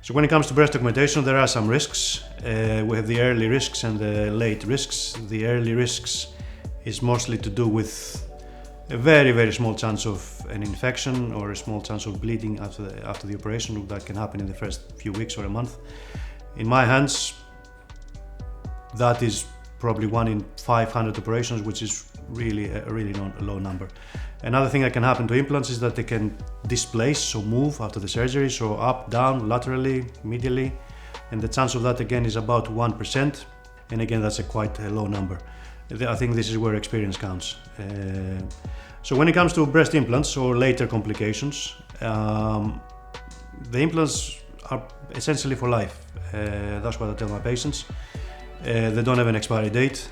So when it comes to breast augmentation, there are some risks. We have the early risks and the late risks. The early risks is mostly to do with a very, very small chance of an infection or a small chance of bleeding after the operation. That can happen in the first few weeks or a month. In my hands, that is probably 1 in 500 operations, which is really a low number. Another thing that can happen to implants is that they can displace, so move after the surgery, so up, down, laterally, medially, and the chance of that again is about 1%, and again that's quite a low number. I think this is where experience counts. So when it comes to breast implants or later complications, the implants are essentially for life. That's what I tell my patients. They don't have an expiry date,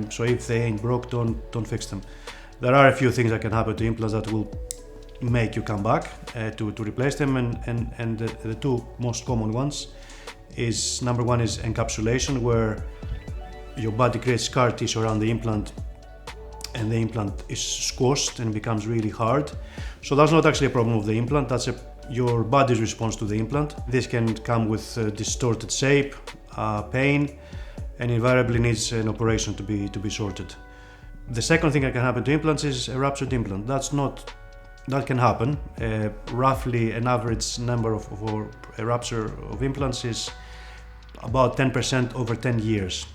so if they ain't broke, don't fix them. There are a few things that can happen to implants that will make you come back to replace them, and the two most common ones is, number one is encapsulation, where your body creates scar tissue around the implant and the implant is squashed and becomes really hard. So that's not actually a problem of the implant, that's your body's response to the implant. This can come with distorted shape, pain, and invariably needs an operation to be sorted. The second thing that can happen to implants is a ruptured implant. That can happen. Roughly an average number for a rupture of implants is about 10% over 10 years.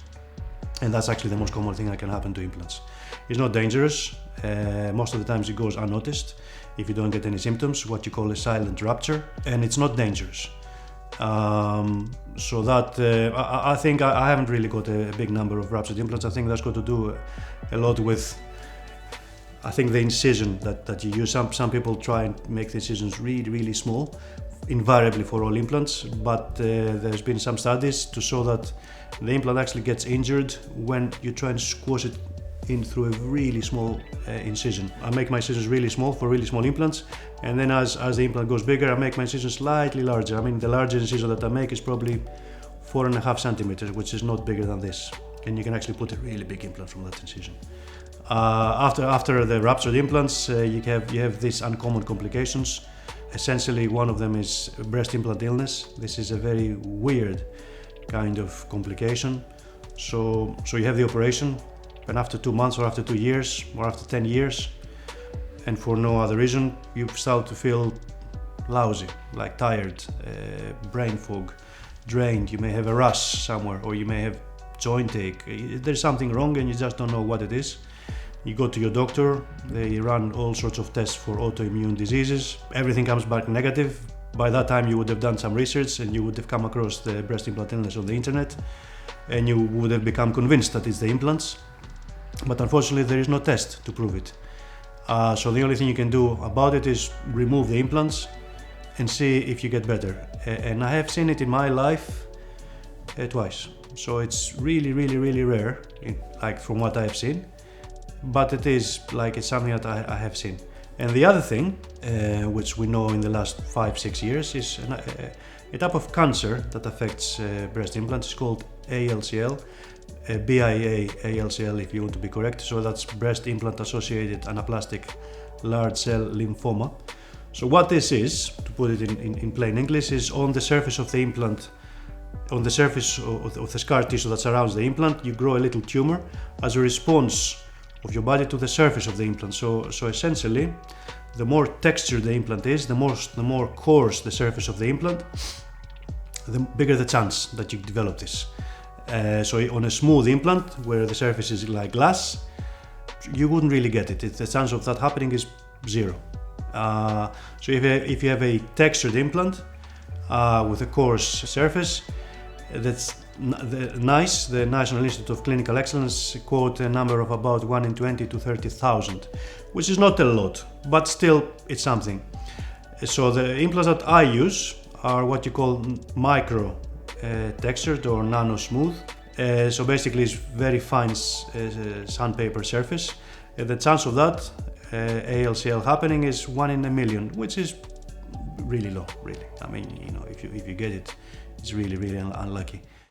And that's actually the most common thing that can happen to implants. It's not dangerous. Most of the times it goes unnoticed if you don't get any symptoms, what you call a silent rupture, and it's not dangerous. So that I think I haven't really got a big number of ruptured implants. I think that's got to do a lot with, I think, the incision that you use. Some people try and make the incisions really small, invariably for all implants, but there's been some studies to show that the implant actually gets injured when you try and squash it in through a really small incision. I make my incisions really small for really small implants, and then as the implant goes bigger, I make my incisions slightly larger. I mean, the largest incision that I make is probably 4.5 centimeters, which is not bigger than this. And you can actually put a really big implant from that incision. After the ruptured implants, you have these uncommon complications. Essentially, one of them is breast implant illness. This is a very weird kind of complication. So you have the operation, and after 2 months or after 2 years or after 10 years, and for no other reason, you start to feel lousy, like tired, brain fog, drained. You may have a rash somewhere, or you may have joint ache. There's something wrong and you just don't know what it is. You go to your doctor, they run all sorts of tests for autoimmune diseases. Everything comes back negative. By that time you would have done some research and you would have come across the breast implant illness on the internet, and you would have become convinced that it's the implants. But unfortunately there is no test to prove it. So the only thing you can do about it is remove the implants and see if you get better. And I have seen it in my life twice. So it's really rare, like from what I have seen. But it is like, it's something that I have seen. And the other thing, which we know in the last 5-6 years, is a type of cancer that affects breast implants. It's called ALCL, BIA ALCL if you want to be correct. So that's breast implant associated anaplastic large cell lymphoma. So what this is, to put it in plain English, is on the surface of the implant, on the surface of the scar tissue that surrounds the implant, you grow a little tumor as a response of your body to the surface of the implant. So essentially, the more textured the implant is, the more coarse the surface of the implant, the bigger the chance that you develop this. So on a smooth implant, where the surface is like glass, you wouldn't really get it. The chance of that happening is zero. So if you have a textured implant with a coarse surface, that's nice. The National Institute of Clinical Excellence quote a number of about 1 in 20 to 30,000, which is not a lot, but still it's something. So the implants that I use are what you call micro textured or nano smooth. So basically it's very fine sandpaper surface. The chance of that ALCL happening is 1 in a million, which is really low, really. I mean, you know, if you get it, it's really unlucky.